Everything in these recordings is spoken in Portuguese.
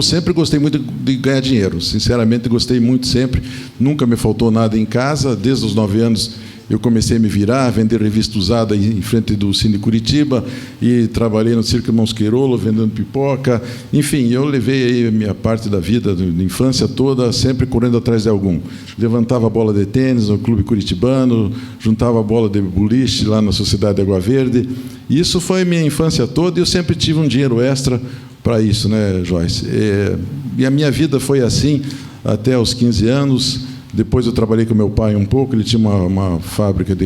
Eu sempre gostei muito de ganhar dinheiro, sinceramente gostei muito sempre, nunca me faltou nada em casa, desde os 9 anos eu comecei a me virar, a vender revista usada em frente do Cine Curitiba, e trabalhei no Circo Irmãos Queirolo, vendendo pipoca, enfim, eu levei aí a minha parte da vida, da infância toda, sempre correndo atrás de algum. Levantava a bola de tênis no Clube Curitibano, juntava a bola de boliche lá na Sociedade de Água Verde, e isso foi minha infância toda, e eu sempre tive um dinheiro extra para isso, né, Joyce? E a minha vida foi assim até os 15 anos. Depois eu trabalhei com meu pai um pouco, ele tinha uma fábrica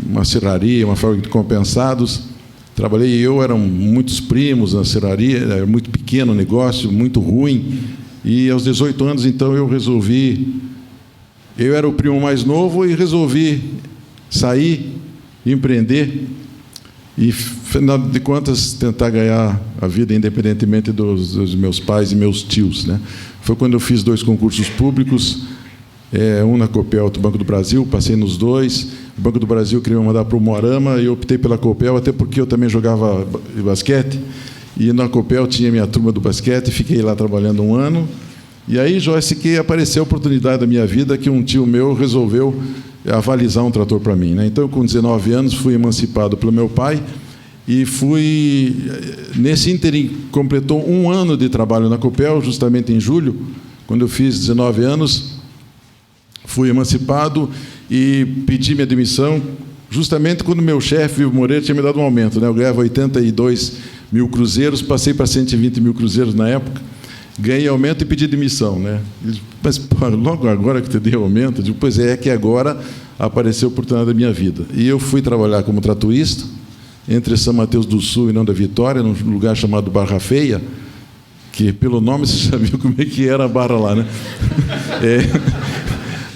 uma serraria, uma fábrica de compensados. Trabalhei, eram muitos primos na serraria, era muito pequeno o negócio, muito ruim. E aos 18 anos, então, eu era o primo mais novo e resolvi sair, empreender e, afinal de contas, tentar ganhar a vida independentemente dos meus pais e meus tios, né? Foi quando eu fiz 2 concursos públicos, um na Copel, outro Banco do Brasil, passei nos 2. O Banco do Brasil queria me mandar para o Moarama e eu optei pela Copel, até porque eu também jogava basquete, e na Copel tinha minha turma do basquete, fiquei lá trabalhando 1 ano. E aí, Joyce, que apareceu a oportunidade da minha vida que um tio meu resolveu avalizar um trator para mim, né? Então, com 19 anos, fui emancipado pelo meu pai e nesse ínterim, completou 1 ano de trabalho na Copel, justamente em julho, quando eu fiz 19 anos, fui emancipado e pedi minha demissão, justamente quando meu chefe, o Moreira, tinha me dado um aumento, né? Eu ganhava 82 mil cruzeiros, passei para 120 mil cruzeiros na época, ganhei aumento e pedi demissão, né? Mas pô, logo agora que te dei aumento, eu digo, pois é que agora apareceu a oportunidade da minha vida. E eu fui trabalhar como tratorista entre São Mateus do Sul e Não da Vitória, num lugar chamado Barra Feia, que pelo nome você já viu como é que era a barra lá, né?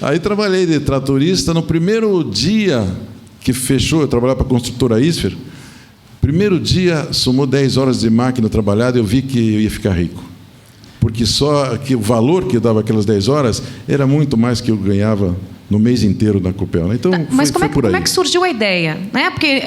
Aí trabalhei de tratorista. No primeiro dia que fechou, eu trabalhava para a construtora Isfer, primeiro dia somou 10 horas de máquina trabalhada, eu vi que eu ia ficar rico. Porque só que o valor que eu dava aquelas 10 horas era muito mais que eu ganhava no mês inteiro da Copel, né? Então, mas foi por aí. como é que surgiu a ideia? Né? Porque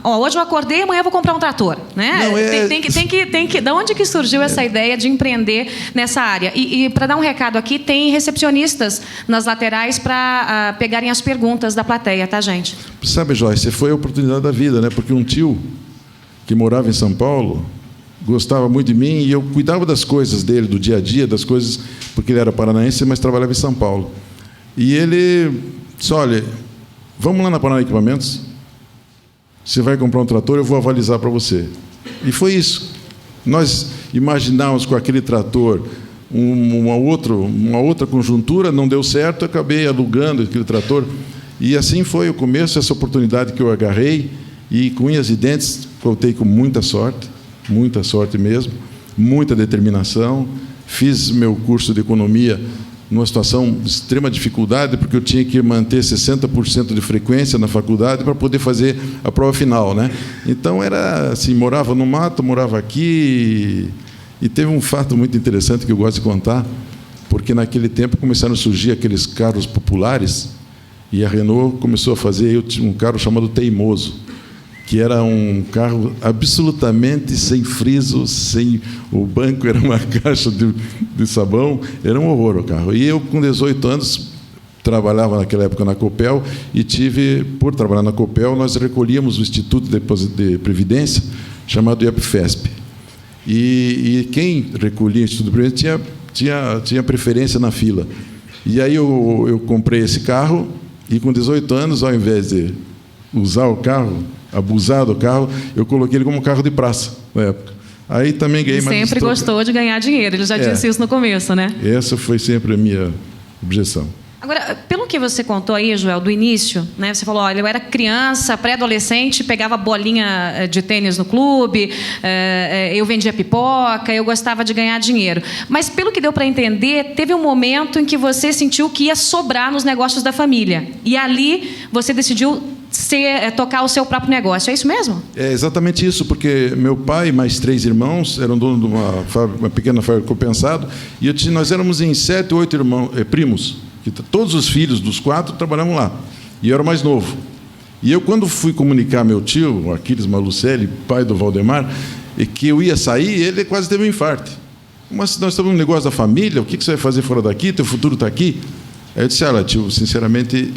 hoje eu acordei, amanhã eu vou comprar um trator. Né? Não, da onde que surgiu essa ideia de empreender nessa área? E para dar um recado aqui, tem recepcionistas nas laterais para pegarem as perguntas da plateia, tá, gente? Sabe, Joyce, foi a oportunidade da vida, né? Porque um tio que morava em São Paulo gostava muito de mim e eu cuidava das coisas dele, do dia a dia, das coisas, porque ele era paranaense, mas trabalhava em São Paulo. E ele disse, olha, vamos lá na Paraná Equipamentos, você vai comprar um trator, eu vou avalizar para você. E foi isso. Nós imaginávamos com aquele trator uma outra conjuntura, não deu certo, eu acabei alugando aquele trator. E assim foi o começo, essa oportunidade que eu agarrei, e com unhas e dentes, voltei com muita sorte mesmo, muita determinação. Fiz meu curso de economia numa situação de extrema dificuldade, porque eu tinha que manter 60% de frequência na faculdade para poder fazer a prova final, né? Então, era assim, morava no mato, morava aqui, e teve um fato muito interessante que eu gosto de contar, porque naquele tempo começaram a surgir aqueles carros populares, e a Renault começou a fazer, eu tinha um carro chamado Teimoso, que era um carro absolutamente sem friso, o banco era uma caixa de sabão, era um horror o carro. E eu, com 18 anos, trabalhava naquela época na Copel, e por trabalhar na Copel, nós recolhíamos o Instituto de Previdência, chamado IAPFESP. E quem recolhia o Instituto de Previdência tinha preferência na fila. E aí eu comprei esse carro, e com 18 anos, ao invés de usar o carro, abusar do carro, eu coloquei ele como um carro de praça na época. Aí também ganhei mais. Sempre gostou de ganhar dinheiro, ele já disse isso no começo, né? Essa foi sempre a minha objeção. Agora, pelo que você contou aí, Joel, do início, né? Você falou, olha, eu era criança, pré-adolescente, pegava bolinha de tênis no clube, eu vendia pipoca, eu gostava de ganhar dinheiro. Mas, pelo que deu para entender, teve um momento em que você sentiu que ia sobrar nos negócios da família. E ali você decidiu tocar o seu próprio negócio. É isso mesmo? É exatamente isso, porque meu pai e mais 3 irmãos eram donos de uma pequena fábrica compensado, e nós éramos em 7 ou 8 primos, que todos os filhos dos 4 trabalhavam lá, e eu era o mais novo. E eu, quando fui comunicar meu tio, o Aquiles Malucelli, pai do Valdemar, que eu ia sair, ele quase teve um infarto. mas nós estamos no negócio da família, o que você vai fazer fora daqui? Teu futuro está aqui? Aí eu disse, olha, tio, sinceramente,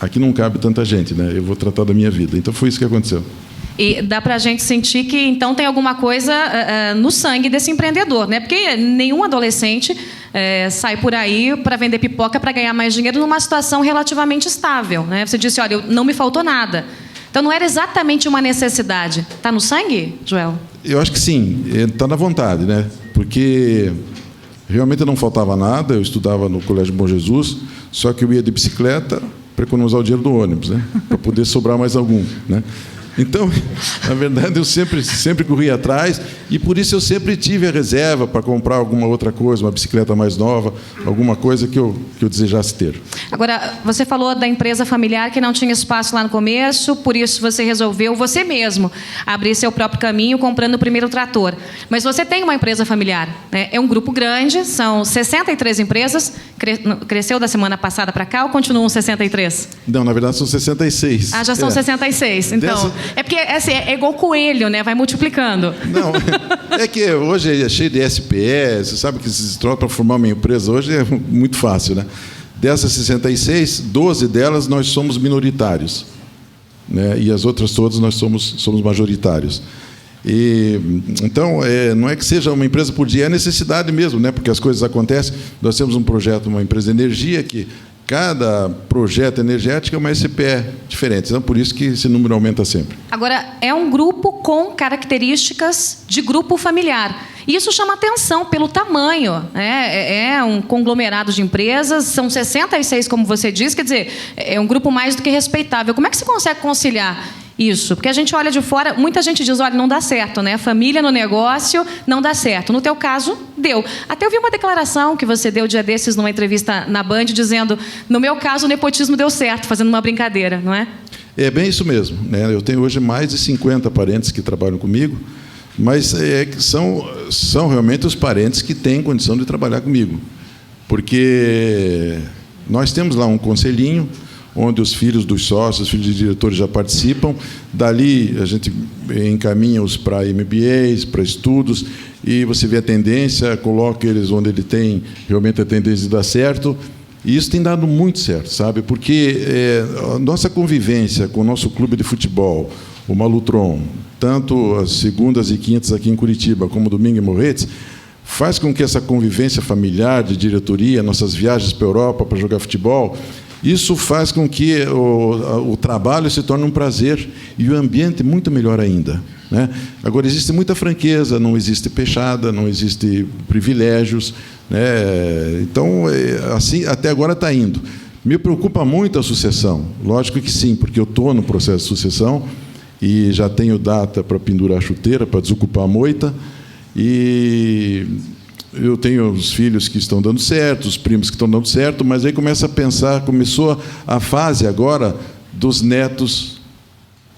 aqui não cabe tanta gente, né? Eu vou tratar da minha vida. Então foi isso que aconteceu. E dá para a gente sentir que, então, tem alguma coisa no sangue desse empreendedor, né? Porque nenhum adolescente sai por aí para vender pipoca para ganhar mais dinheiro numa situação relativamente estável, né? Você disse, olha, não me faltou nada. Então, não era exatamente uma necessidade. Está no sangue, Joel? Eu acho que sim. Está na vontade, né? Porque realmente não faltava nada. Eu estudava no Colégio Bom Jesus, só que eu ia de bicicleta para economizar o dinheiro do ônibus, né? Para poder sobrar mais algum, né? Então, na verdade, eu sempre corri atrás e por isso eu sempre tive a reserva para comprar alguma outra coisa, uma bicicleta mais nova, alguma coisa que eu desejasse ter. Agora, você falou da empresa familiar que não tinha espaço lá no começo, por isso você resolveu, você mesmo, abrir seu próprio caminho comprando o primeiro trator. Mas você tem uma empresa familiar, né? É um grupo grande, são 63 empresas, cresceu da semana passada para cá ou continuam 63? Não, na verdade são 66. Ah, já são 66, então... É porque assim, é igual coelho, né? Vai multiplicando. Não, é que hoje é cheio de SPS, você sabe que esses troços para formar uma empresa hoje é muito fácil, né? Dessas 66, 12 delas nós somos minoritários, né? E as outras todas nós somos majoritários. Então, não é que seja uma empresa por dia, é necessidade mesmo, né? Porque as coisas acontecem. Nós temos um projeto, uma empresa de energia que... Cada projeto energético é uma SPE diferente, então por isso que esse número aumenta sempre. Agora, é um grupo com características de grupo familiar. E isso chama atenção pelo tamanho, né? É um conglomerado de empresas, são 66, como você disse, quer dizer, é um grupo mais do que respeitável. Como é que você consegue conciliar isso? Porque a gente olha de fora, muita gente diz, olha, não dá certo, né? Família no negócio não dá certo. No teu caso, deu. Até eu vi uma declaração que você deu dia desses numa entrevista na Band, dizendo, no meu caso, o nepotismo deu certo, fazendo uma brincadeira, não é? É bem isso mesmo, né? Eu tenho hoje mais de 50 parentes que trabalham comigo, mas são realmente os parentes que têm condição de trabalhar comigo. Porque nós temos lá um conselhinho, onde os filhos dos sócios, os filhos de diretores já participam. Dali, a gente encaminha-os para MBAs, para estudos, e você vê a tendência, coloca eles onde ele tem realmente a tendência de dar certo. E isso tem dado muito certo, sabe? Porque a nossa convivência com o nosso clube de futebol, o Malutron, tanto as segundas e quintas aqui em Curitiba, como domingo em Morretes, faz com que essa convivência familiar de diretoria, nossas viagens para a Europa para jogar futebol, isso faz com que o trabalho se torne um prazer e o ambiente muito melhor ainda, né? Agora, existe muita franqueza, não existe peixada, não existe privilégios, né? Então, assim, até agora está indo. Me preocupa muito a sucessão. Lógico que sim, porque eu estou no processo de sucessão e já tenho data para pendurar a chuteira, para desocupar a moita, e... eu tenho os filhos que estão dando certo, os primos que estão dando certo, mas aí começou a fase agora dos netos,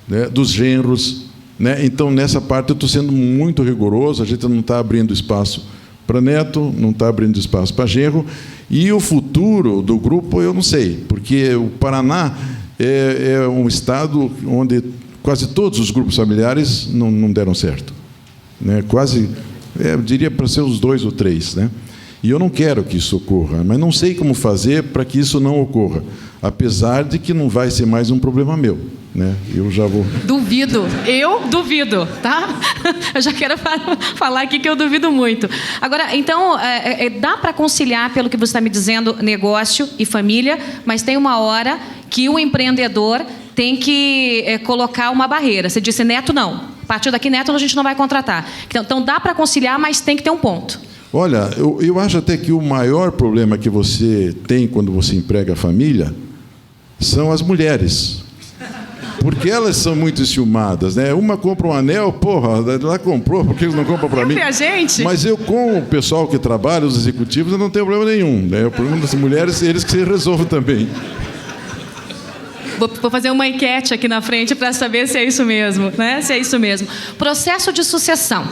né, dos genros, né? Então, nessa parte, eu estou sendo muito rigoroso, a gente não está abrindo espaço para neto, não está abrindo espaço para genro, e o futuro do grupo eu não sei, porque o Paraná é um estado onde quase todos os grupos familiares não deram certo, né? Quase... eu diria para ser os 2 ou 3, né? E eu não quero que isso ocorra, mas não sei como fazer para que isso não ocorra, apesar de que não vai ser mais um problema meu, né? Eu já vou... Eu duvido, tá? Eu já quero falar aqui que eu duvido muito. Agora, então, dá para conciliar, pelo que você está me dizendo, negócio e família, mas tem uma hora que o empreendedor tem que colocar uma barreira. Você disse, neto, não. A partir daqui, neto, a gente não vai contratar. Então dá para conciliar, mas tem que ter um ponto. Olha, eu acho até que o maior problema que você tem quando você emprega a família são as mulheres. Porque elas são muito ciumadas, né? Uma compra um anel, porra, lá comprou, por que eles não compram para mim? A gente. Mas eu, com o pessoal que trabalha, os executivos, eu não tenho problema nenhum, né? O problema das mulheres, eles que se resolvem também. Vou fazer uma enquete aqui na frente para saber se é isso mesmo, né? Se é isso mesmo. Processo de sucessão.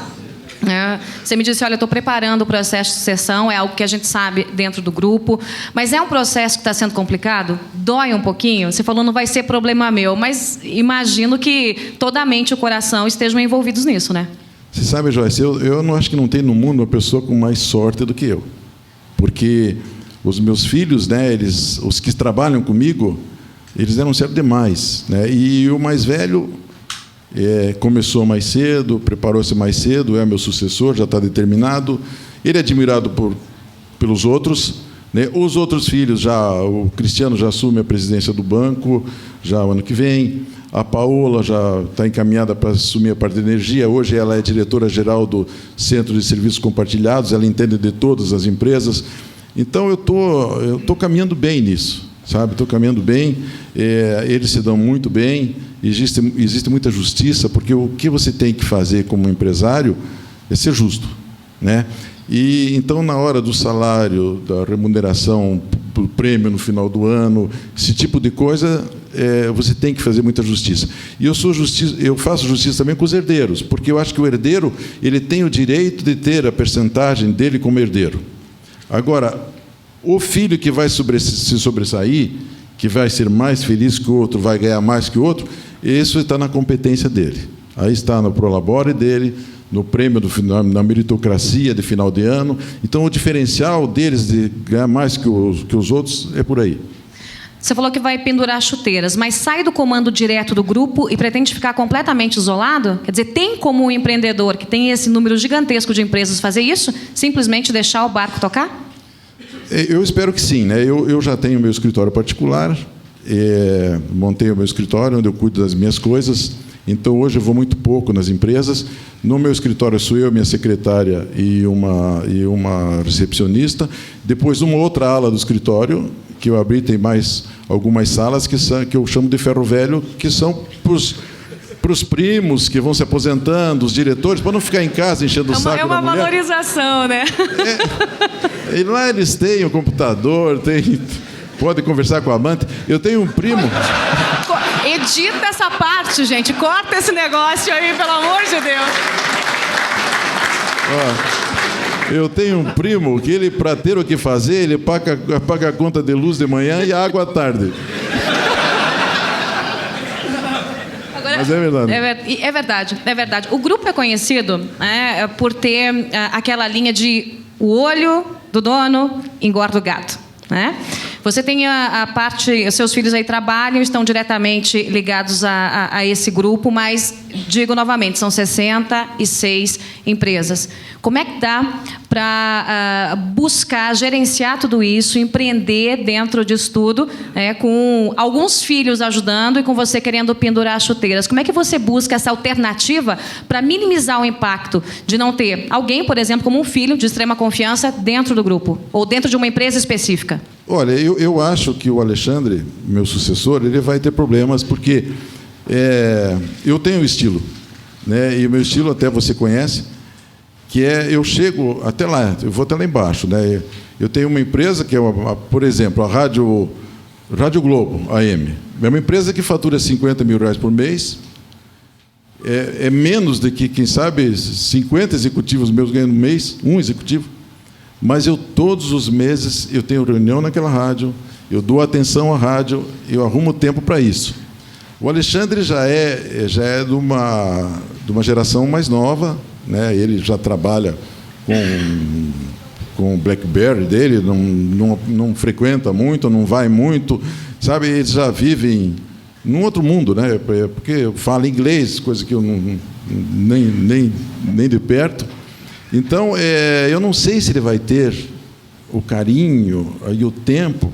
Você me disse, olha, eu estou preparando o processo de sucessão, é algo que a gente sabe dentro do grupo, mas é um processo que está sendo complicado? Dói um pouquinho? Você falou, não vai ser problema meu, mas imagino que toda a mente e o coração estejam envolvidos nisso, né? Você sabe, Joyce, eu não acho que não tem no mundo uma pessoa com mais sorte do que eu. Porque os meus filhos, né, os que trabalham comigo, eles deram certo demais, né? E o mais velho começou mais cedo, preparou-se mais cedo, é meu sucessor, já está determinado. Ele é admirado pelos outros, né? Os outros filhos, o Cristiano já assume a presidência do banco, já o ano que vem. A Paola já está encaminhada para assumir a parte de energia. Hoje ela é diretora-geral do Centro de Serviços Compartilhados, ela entende de todas as empresas. Então, eu tô caminhando bem nisso, sabe? Estou caminhando bem, eles se dão muito bem, existe muita justiça, porque o que você tem que fazer como empresário é ser justo, né? E, então, na hora do salário, da remuneração, do prêmio no final do ano, esse tipo de coisa, você tem que fazer muita justiça. E eu faço justiça também com os herdeiros, porque eu acho que o herdeiro ele tem o direito de ter a percentagem dele como herdeiro. Agora, o filho que vai se sobressair, que vai ser mais feliz que o outro, vai ganhar mais que o outro, isso está na competência dele. Aí está no prolabore dele, no prêmio, na meritocracia de final de ano. Então, o diferencial deles de ganhar mais que os outros é por aí. Você falou que vai pendurar chuteiras, mas sai do comando direto do grupo e pretende ficar completamente isolado? Quer dizer, tem como um empreendedor que tem esse número gigantesco de empresas fazer isso? Simplesmente deixar o barco tocar? Eu espero que sim, né? Eu já tenho meu escritório particular, montei o meu escritório onde eu cuido das minhas coisas. Então, hoje eu vou muito pouco nas empresas. No meu escritório sou eu, minha secretária e uma recepcionista. Depois, uma outra ala do escritório, que eu abri, tem algumas salas que eu chamo de ferro velho, que são para os primos que vão se aposentando, os diretores, para não ficar em casa enchendo o saco da mulher. É uma valorização, né? E lá eles têm o computador, podem conversar com a amante. Eu tenho um primo... Edita essa parte, gente. Corta esse negócio aí, pelo amor de Deus. Eu tenho um primo que ele, para ter o que fazer, ele paga a conta de luz de manhã e água à tarde. Agora, mas é verdade. É verdade. O grupo é conhecido por ter aquela linha de o olho do dono engorda o gato, né? Você tem a parte, seus filhos aí trabalham, estão diretamente ligados a esse grupo, mas, digo novamente, são 66 empresas. Como é que dá para buscar, gerenciar tudo isso, empreender dentro disso tudo, com alguns filhos ajudando e com você querendo pendurar chuteiras? Como é que você busca essa alternativa para minimizar o impacto de não ter alguém, por exemplo, como um filho de extrema confiança dentro do grupo ou dentro de uma empresa específica? Olha, eu acho que o Alexandre, meu sucessor, ele vai ter problemas, porque eu tenho um estilo, né? E o meu estilo até você conhece, que eu chego até lá, eu vou até lá embaixo, né? Eu tenho uma empresa que por exemplo, a Rádio Globo, AM. É uma empresa que fatura R$50 mil por mês, é menos do que, quem sabe, 50 executivos meus ganham no mês, um executivo. Mas todos os meses, eu tenho reunião naquela rádio, eu dou atenção à rádio, eu arrumo tempo para isso. O Alexandre já é de uma geração mais nova, né? Ele já trabalha com o BlackBerry dele, não frequenta muito, não vai muito, sabe? Eles já vivem num outro mundo, né? Porque fala inglês, coisa que eu nem de perto. Então, eu não sei se ele vai ter o carinho e o tempo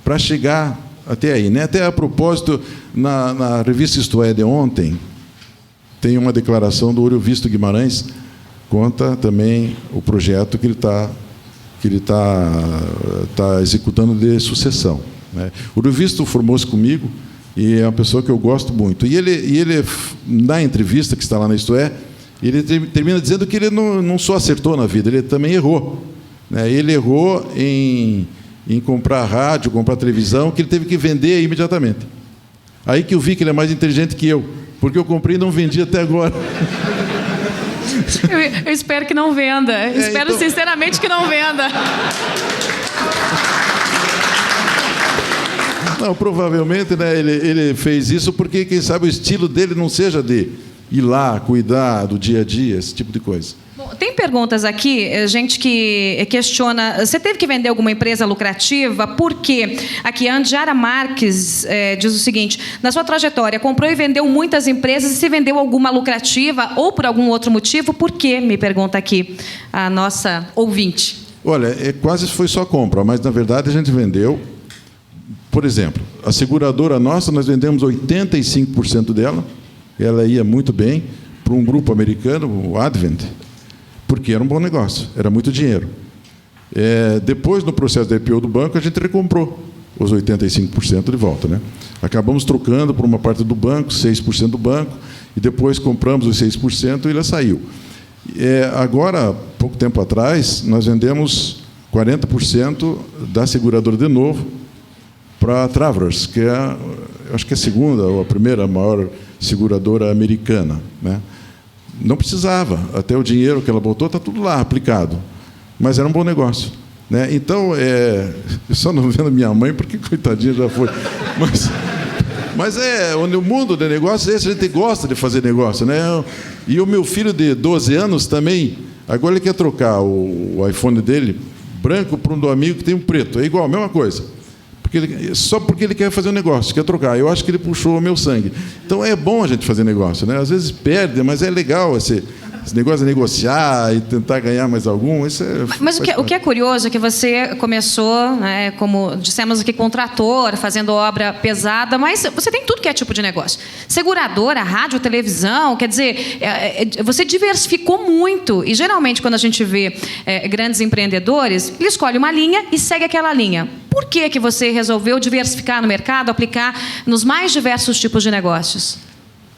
para chegar até aí, né? Até a propósito, na revista Isto É de ontem, tem uma declaração do Ouro Visto Guimarães, conta também o projeto que ele tá executando de sucessão, né? O Ouro Visto formou-se comigo e é uma pessoa que eu gosto muito. E ele na entrevista que está lá na Isto É, ele termina dizendo que ele não só acertou na vida, ele também errou, né? Ele errou em comprar rádio, comprar televisão, que ele teve que vender imediatamente. Aí que eu vi que ele é mais inteligente que eu, porque eu comprei e não vendi até agora. Eu espero que não venda. Espero sinceramente que não venda. Não, provavelmente, né, ele fez isso porque, quem sabe, o estilo dele não seja de ir lá, cuidar do dia a dia, esse tipo de coisa. Bom, tem perguntas aqui, gente que questiona, você teve que vender alguma empresa lucrativa? Por quê? Aqui, a Andiara Marques diz o seguinte: na sua trajetória, comprou e vendeu muitas empresas, e se vendeu alguma lucrativa ou por algum outro motivo, por quê? Me pergunta aqui a nossa ouvinte. Olha, quase foi só compra, mas, na verdade, a gente vendeu. Por exemplo, a seguradora nossa, nós vendemos 85% dela, ela ia muito bem, para um grupo americano, o Advent, porque era um bom negócio, era muito dinheiro. Depois, no processo da IPO do banco, a gente recomprou os 85% de volta, né? Acabamos trocando por uma parte do banco, 6% do banco, e depois compramos os 6% e ela saiu. Agora, pouco tempo atrás, nós vendemos 40% da seguradora de novo para a Travelers, que acho que é a segunda ou a primeira maior seguradora americana, né? Não precisava, até o dinheiro que ela botou está tudo lá aplicado, mas era um bom negócio, né? Então, eu só não vendo minha mãe porque coitadinha já foi, mas o mundo de negócios é esse, a gente gosta de fazer negócio, né? E o meu filho de 12 anos também, agora ele quer trocar o iPhone dele branco para um do amigo que tem um preto, é igual, a mesma coisa. Só porque ele quer fazer um negócio, quer trocar. Eu acho que ele puxou o meu sangue. Então, é bom a gente fazer negócio, né? Às vezes perde, mas é legal esse negócio de negociar e tentar ganhar mais algum. Isso mas o que é curioso é que você começou, né, como dissemos aqui, com trator, fazendo obra pesada, mas você tem tudo que é tipo de negócio. Seguradora, rádio, televisão, quer dizer, você diversificou muito. E, geralmente, quando a gente vê grandes empreendedores, ele escolhe uma linha e segue aquela linha. Por que você resolveu diversificar no mercado, aplicar nos mais diversos tipos de negócios?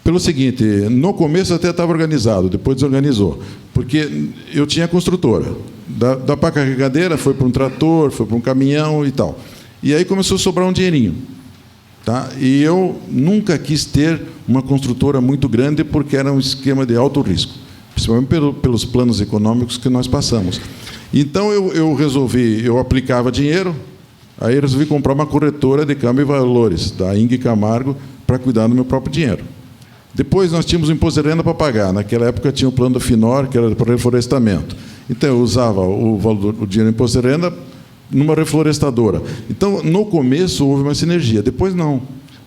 Pelo seguinte, no começo até estava organizado, depois desorganizou, porque eu tinha construtora. Da pá carregadeira foi para um trator, foi para um caminhão e tal. E aí começou a sobrar um dinheirinho. Tá? E eu nunca quis ter uma construtora muito grande porque era um esquema de alto risco, principalmente pelos planos econômicos que nós passamos. Então eu aplicava dinheiro, aí eu resolvi comprar uma corretora de câmbio e valores, da Ing Camargo, para cuidar do meu próprio dinheiro. Depois nós tínhamos o imposto de renda para pagar. Naquela época tinha o plano do Finor, que era para reflorestamento. Então eu usava o dinheiro do imposto de renda numa reflorestadora. Então, no começo houve uma sinergia, depois não.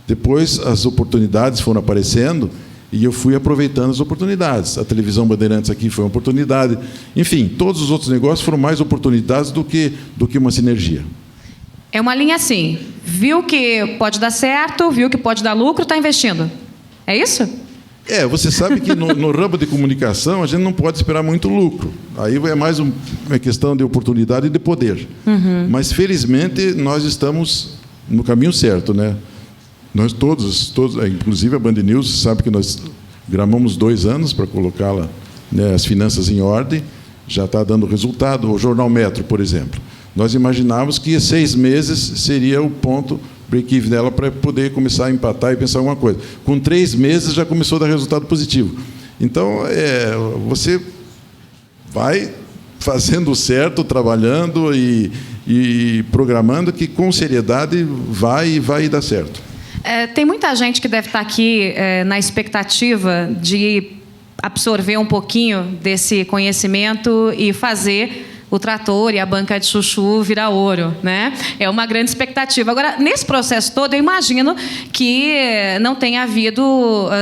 Depois as oportunidades foram aparecendo e eu fui aproveitando as oportunidades. A televisão Bandeirantes aqui foi uma oportunidade. Enfim, todos os outros negócios foram mais oportunidades do que uma sinergia. É uma linha assim, viu que pode dar certo, viu que pode dar lucro, está investindo. É isso? Você sabe que no ramo de comunicação a gente não pode esperar muito lucro. Aí é mais uma questão de oportunidade e de poder. Uhum. Mas, felizmente, nós estamos no caminho certo, né? Nós todos, inclusive a Band News, sabe que nós gramamos 2 anos para colocá-la, né, as finanças em ordem, já está dando resultado. O Jornal Metro, por exemplo. Nós imaginávamos que 6 meses seria o ponto break-even dela para poder começar a empatar e pensar alguma coisa. Com 3 meses já começou a dar resultado positivo. Então, você vai fazendo certo, trabalhando e programando, que com seriedade vai dar certo. Tem muita gente que deve estar aqui na expectativa de absorver um pouquinho desse conhecimento e fazer o trator e a banca de chuchu virar ouro, né? É uma grande expectativa. Agora, nesse processo todo, eu imagino que não tenha havido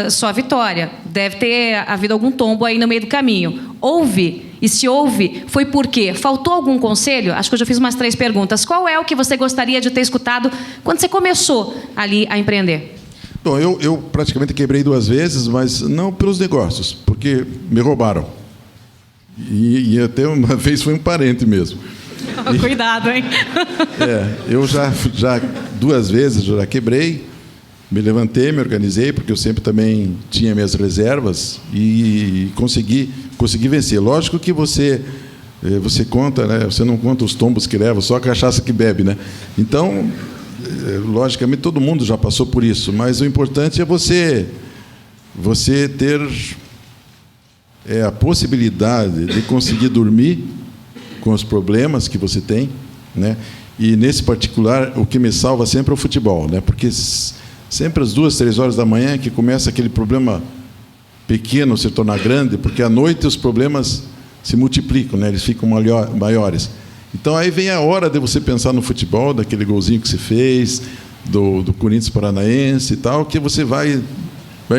só vitória. Deve ter havido algum tombo aí no meio do caminho. Houve? E se houve, foi por quê? Faltou algum conselho? Acho que eu já fiz umas 3 perguntas. Qual é o que você gostaria de ter escutado quando você começou ali a empreender? Bom, eu praticamente quebrei 2 vezes, mas não pelos negócios, porque me roubaram. E até uma vez foi um parente mesmo. Cuidado, hein? Eu já 2 vezes já quebrei, me levantei, me organizei, porque eu sempre também tinha minhas reservas e consegui vencer. Lógico que você conta, né? Você não conta os tombos que leva, só a cachaça que bebe, né? Então, logicamente, todo mundo já passou por isso, mas o importante é você ter a possibilidade de conseguir dormir com os problemas que você tem, né? E, nesse particular, o que me salva sempre é o futebol, né? Porque sempre às 2, 3 horas da manhã que começa aquele problema pequeno se tornar grande, porque à noite os problemas se multiplicam, né? Eles ficam maiores. Então, aí vem a hora de você pensar no futebol, daquele golzinho que você fez, do Corinthians Paranaense e tal, que você vai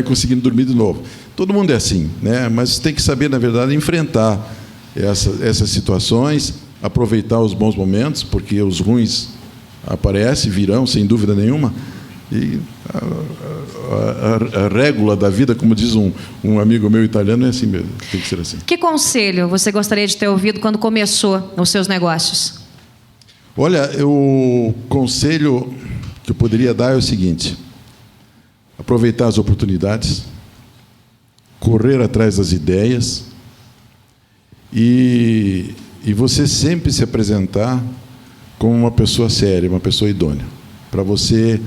conseguindo dormir de novo. Todo mundo é assim, né? Mas tem que saber, na verdade, enfrentar essas situações, aproveitar os bons momentos, porque os ruins aparecem, virão, sem dúvida nenhuma. E a régula da vida, como diz um amigo meu italiano, é assim mesmo, tem que ser assim. Que conselho você gostaria de ter ouvido quando começou os seus negócios? Olha, o conselho que eu poderia dar é o seguinte: aproveitar as oportunidades, correr atrás das ideias e você sempre se apresentar como uma pessoa séria, uma pessoa idônea, para você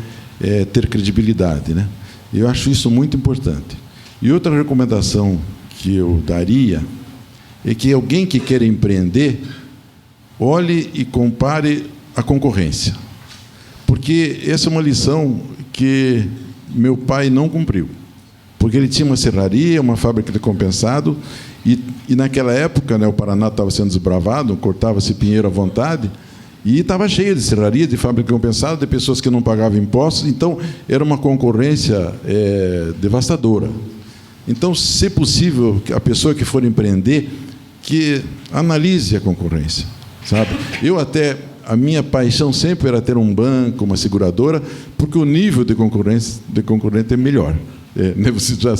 ter credibilidade, né? Eu acho isso muito importante. E outra recomendação que eu daria é que alguém que quer empreender olhe e compare a concorrência, porque essa é uma lição que meu pai não cumpriu, porque ele tinha uma serraria, uma fábrica de compensado, e naquela época, né, o Paraná estava sendo desbravado, cortava-se pinheiro à vontade, e estava cheio de serraria, de fábrica compensada, de pessoas que não pagavam impostos. Então, era uma concorrência devastadora. Então, se possível, a pessoa que for empreender, que analise a concorrência, sabe? A minha paixão sempre era ter um banco, uma seguradora, porque o nível de concorrente é melhor. Vocês já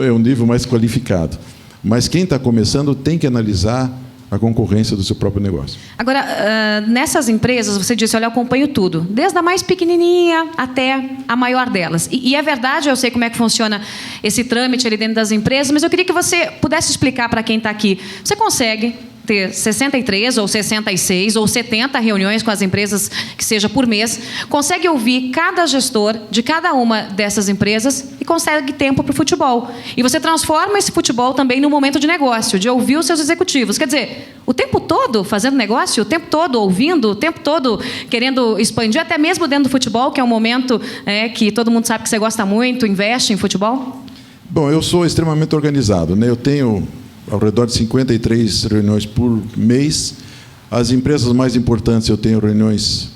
é um nível mais qualificado. Mas quem está começando tem que analisar a concorrência do seu próprio negócio. Agora, nessas empresas, você disse, olha, eu acompanho tudo, desde a mais pequenininha até a maior delas. E é verdade, eu sei como é que funciona esse trâmite ali dentro das empresas, mas eu queria que você pudesse explicar para quem está aqui. Você consegue ter 63 ou 66 ou 70 reuniões com as empresas, que seja por mês, consegue ouvir cada gestor de cada uma dessas empresas e consegue tempo para o futebol. E você transforma esse futebol também num momento de negócio, de ouvir os seus executivos. Quer dizer, o tempo todo fazendo negócio, o tempo todo ouvindo, o tempo todo querendo expandir, até mesmo dentro do futebol, que é um momento que todo mundo sabe que você gosta muito, investe em futebol? Bom, eu sou extremamente organizado, né? Eu tenho ao redor de 53 reuniões por mês. As empresas mais importantes eu tenho reuniões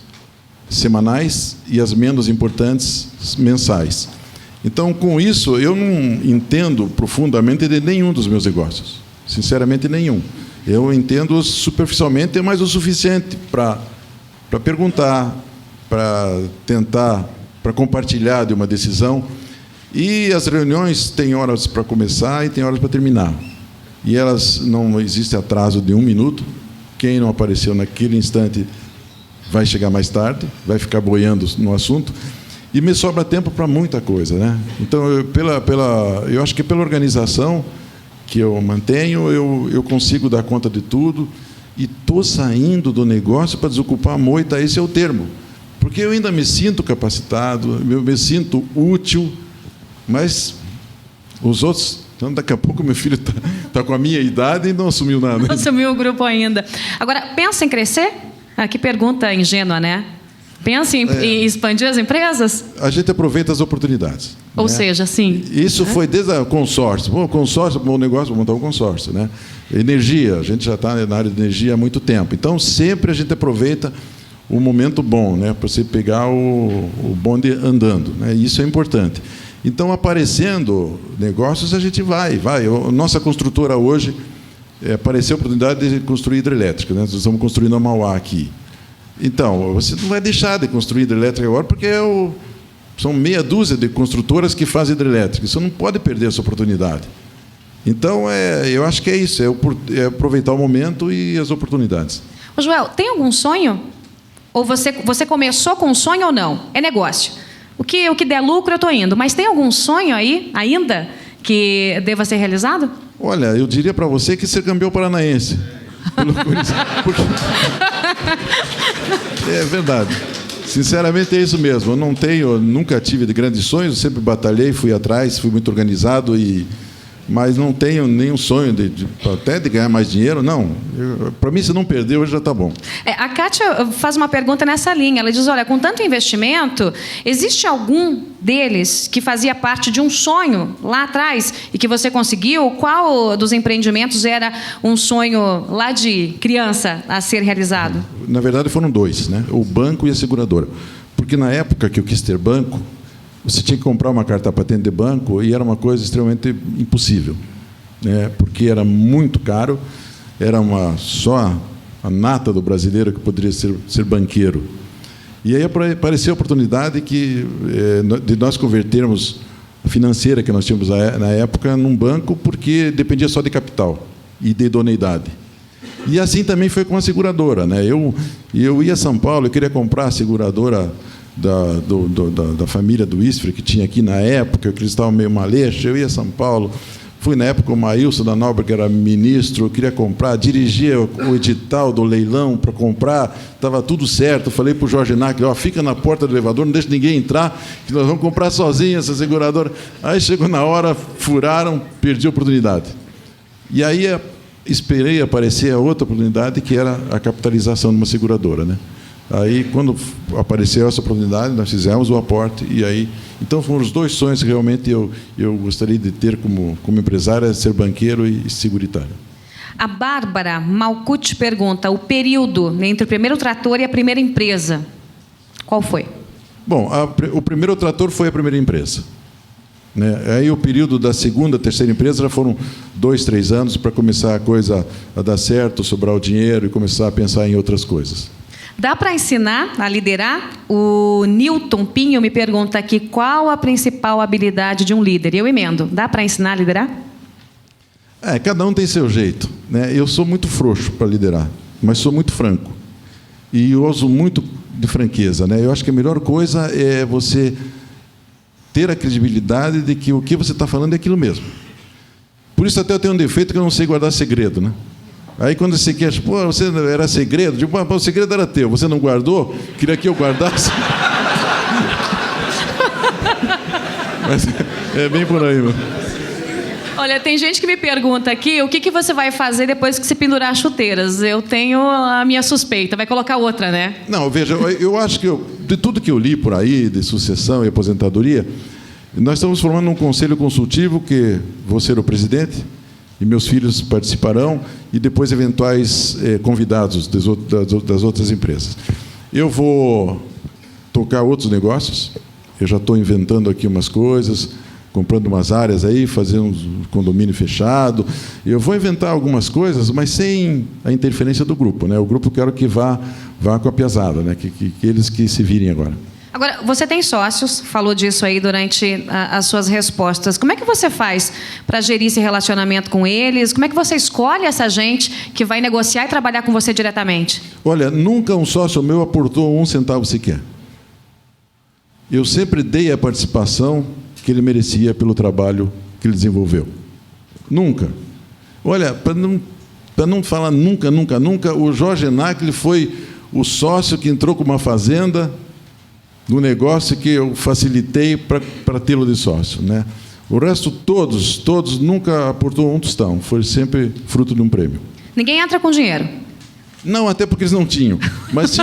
semanais e as menos importantes mensais. Então, com isso, eu não entendo profundamente de nenhum dos meus negócios. Sinceramente, nenhum. Eu entendo superficialmente, mas o suficiente para perguntar, para tentar, para compartilhar de uma decisão. E as reuniões têm horas para começar e têm horas para terminar. E elas não existe atraso de 1 minuto. Quem não apareceu naquele instante vai chegar mais tarde, vai ficar boiando no assunto. E me sobra tempo para muita coisa, né? Então, eu acho que pela organização que eu mantenho, eu consigo dar conta de tudo. E estou saindo do negócio para desocupar a moita, esse é o termo. Porque eu ainda me sinto capacitado, eu me sinto útil, mas os outros... Então, daqui a pouco, meu filho está com a minha idade e não assumiu nada. Não assumiu o grupo ainda. Agora, pensa em crescer? Que pergunta ingênua, né? Pensa em expandir as empresas? A gente aproveita as oportunidades. Ou seja, sim. Isso foi desde o consórcio. Bom, consórcio, bom negócio, vou montar um consórcio, né? Energia, a gente já está na área de energia há muito tempo. Então, sempre a gente aproveita o momento bom, né? Para você pegar o bonde andando, né? Isso é importante. Então, aparecendo negócios, a gente vai. Nossa construtora hoje, apareceu a oportunidade de construir hidrelétrica, né? Nós estamos construindo a Mauá aqui. Então, você não vai deixar de construir hidrelétrica agora, porque são meia dúzia de construtoras que fazem hidrelétrica. Você não pode perder essa oportunidade. Então, eu acho que é isso, é aproveitar o momento e as oportunidades. Ô, Joel, tem algum sonho? Ou você começou com um sonho ou não? É negócio. O que der lucro, eu estou indo. Mas tem algum sonho aí, ainda, que deva ser realizado? Olha, eu diria para você que ser campeão paranaense. Porque... É verdade. Sinceramente, é isso mesmo. Eu nunca tive de grandes sonhos, sempre batalhei, fui atrás, fui muito organizado e mas não tenho nenhum sonho até de ganhar mais dinheiro, não. Para mim, se não perder, hoje já está bom. A Kátia faz uma pergunta nessa linha. Ela diz, olha, com tanto investimento, existe algum deles que fazia parte de um sonho lá atrás e que você conseguiu? Qual dos empreendimentos era um sonho lá de criança a ser realizado? Na verdade, foram dois, né? O banco e a seguradora. Porque na época que eu quis ter banco, você tinha que comprar uma carta patente de banco e era uma coisa extremamente impossível, né? Porque era muito caro, era só a nata do brasileiro que poderia ser banqueiro. E aí apareceu a oportunidade de nós convertermos a financeira que nós tínhamos na época num banco, porque dependia só de capital e de idoneidade. E assim também foi com a seguradora, né? Eu ia a São Paulo, eu queria comprar a seguradora da família do Isfra, que tinha aqui na época, que eles estavam meio maleixos. Eu ia a São Paulo, fui na época o Maílson da Nóbrega, que era ministro, eu queria comprar, dirigia o edital do leilão para comprar, estava tudo certo. Eu falei para o Jorge Nack, fica na porta do elevador, não deixa ninguém entrar, que nós vamos comprar sozinhos essa seguradora. Aí chegou na hora, furaram, perdi a oportunidade. E aí esperei aparecer a outra oportunidade, que era a capitalização de uma seguradora, né? Aí, quando apareceu essa oportunidade, nós fizemos o aporte, e aí... Então, foram os dois sonhos que realmente eu gostaria de ter como empresário, ser banqueiro e seguritário. A Bárbara Malcucci pergunta, o período entre o primeiro trator e a primeira empresa, qual foi? Bom, o primeiro trator foi a primeira empresa, né? Aí, o período da segunda, terceira empresa, já foram 2, 3 anos para começar a coisa a dar certo, sobrar o dinheiro e começar a pensar em outras coisas. Dá para ensinar a liderar? O Newton Pinho me pergunta aqui, qual a principal habilidade de um líder? Eu emendo. Dá para ensinar a liderar? Cada um tem seu jeito, né? Eu sou muito frouxo para liderar, mas sou muito franco. E eu uso muito de franqueza, né? Eu acho que a melhor coisa é você ter a credibilidade de que o que você está falando é aquilo mesmo. Por isso até eu tenho um defeito que eu não sei guardar segredo, né? Aí, quando você quer, você era segredo, tipo, o segredo era teu, você não guardou, queria que eu guardasse. Mas é bem por aí, meu. Olha, tem gente que me pergunta aqui, o que você vai fazer depois que se pendurar as chuteiras? Eu tenho a minha suspeita, vai colocar outra, né? Não, veja, eu acho que de tudo que eu li por aí, de sucessão e aposentadoria, nós estamos formando um conselho consultivo, que vou ser o presidente, e meus filhos participarão, e depois eventuais convidados das outras empresas. Eu vou tocar outros negócios, eu já estou inventando aqui umas coisas, comprando umas áreas aí, fazendo um condomínio fechado. Eu vou inventar algumas coisas, mas sem a interferência do grupo, né? O grupo eu quero que vá com a piazada, né? Que eles que se virem agora. Agora, você tem sócios, falou disso aí durante as suas respostas. Como é que você faz para gerir esse relacionamento com eles? Como é que você escolhe essa gente que vai negociar e trabalhar com você diretamente? Olha, nunca um sócio meu aportou 1 centavo sequer. Eu sempre dei a participação que ele merecia pelo trabalho que ele desenvolveu. Nunca. Olha, para não falar nunca, o Jorge Nack foi o sócio que entrou com uma fazenda no negócio que eu facilitei para tê-lo de sócio, né? O resto, todos nunca aportou 1 tostão. Foi sempre fruto de um prêmio. Ninguém entra com dinheiro? Não, até porque eles não tinham. Mas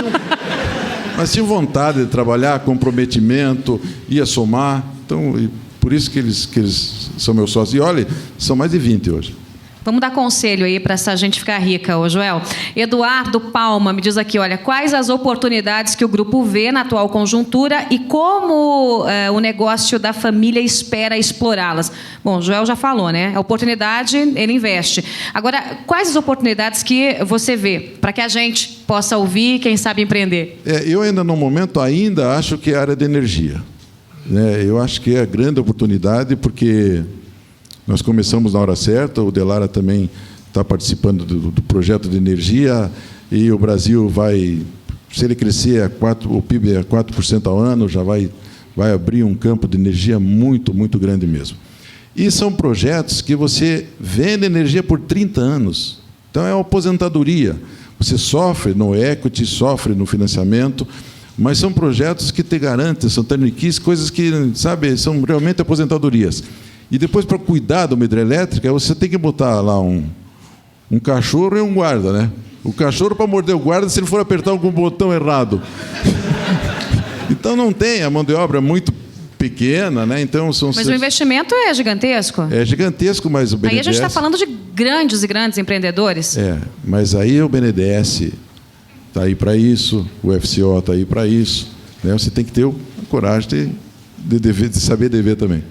tinham vontade de trabalhar, comprometimento, ia somar. Então, por isso que eles são meus sócios. E, olha, são mais de 20 hoje. Vamos dar conselho aí para essa gente ficar rica, ô Joel. Eduardo Palma me diz aqui, olha, quais as oportunidades que o grupo vê na atual conjuntura e como o negócio da família espera explorá-las? Bom, o Joel já falou, né? A oportunidade, ele investe. Agora, quais as oportunidades que você vê para que a gente possa ouvir e, quem sabe, empreender? Eu ainda, no momento, acho que é a área de energia, né? Eu acho que é a grande oportunidade, porque nós começamos na hora certa, o Delara também está participando do projeto de energia, e o Brasil vai, se ele crescer o PIB a 4% ao ano, já vai abrir um campo de energia muito, muito grande mesmo. E são projetos que você vende energia por 30 anos. Então, é uma aposentadoria. Você sofre no equity, sofre no financiamento, mas são projetos que te garantem, são turnkey, coisas que, sabe, são realmente aposentadorias. E depois, para cuidar de uma hidrelétrica, você tem que botar lá um cachorro e um guarda, né? O cachorro para morder o guarda se ele for apertar algum botão errado. Então não tem, a mão de obra é muito pequena, né? Então Mas o investimento é gigantesco. É gigantesco, mas o BNDES... Aí a gente está falando de grandes e grandes empreendedores. Mas aí o BNDES está aí para isso, o FCO está aí para isso, né? Você tem que ter a coragem de saber dever também.